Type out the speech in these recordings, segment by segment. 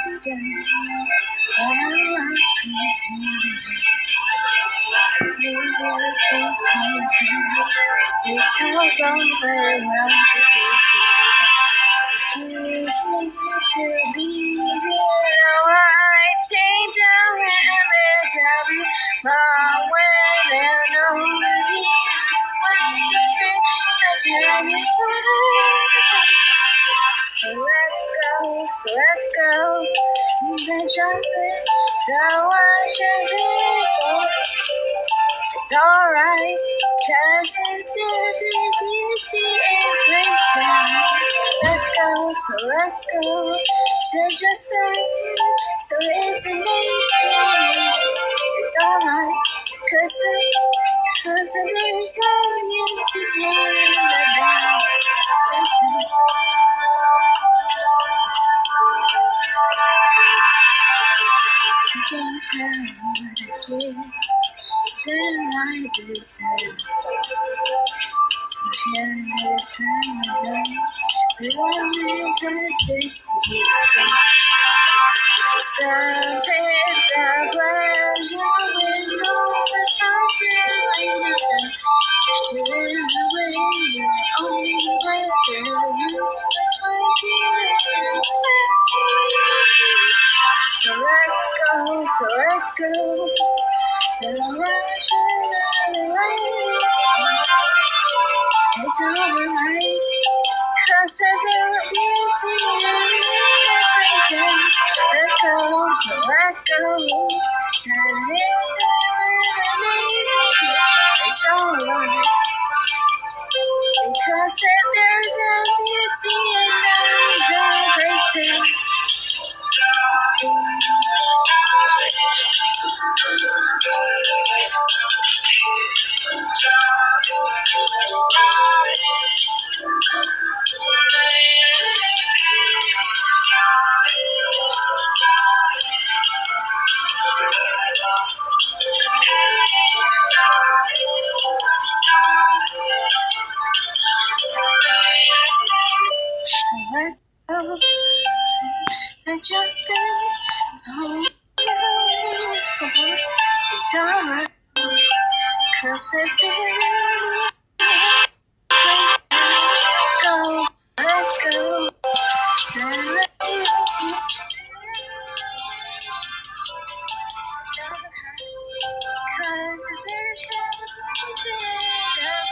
down. I want you to be everything sometimes. It's all going very well for you. Excuse me to be easy. Writing down remnants of you, but when there's nobody, wondering I can get so let go, then jump in, so I should be for. It's alright, 'cause it's there to be seen and breakdown. So let go, so just as you, so it's amazing. It's alright, 'cause there's no need to tear it down. Against her again, sunrises and so here this and we will never deceive. Something that was you in all the times you remember. Still in the way you're only whether you were 20 minutes. So let go, so let go. So rush away. It's alright, 'cause I don't need to every day. Let go, so let go. Time is amazing. It's alright, because there's a beauty in the breakdown. So let go and jump in. Oh, it's alright, 'cause if there go, let go, turn let you. Cause there's something that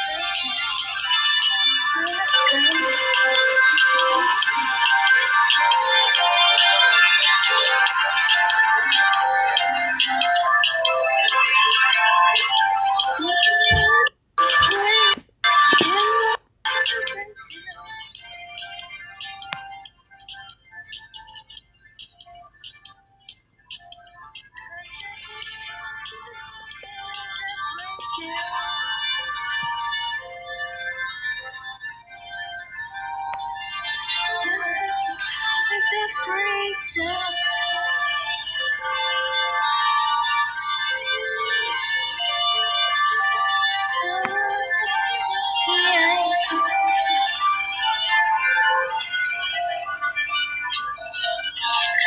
breakdown.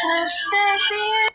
Cause there be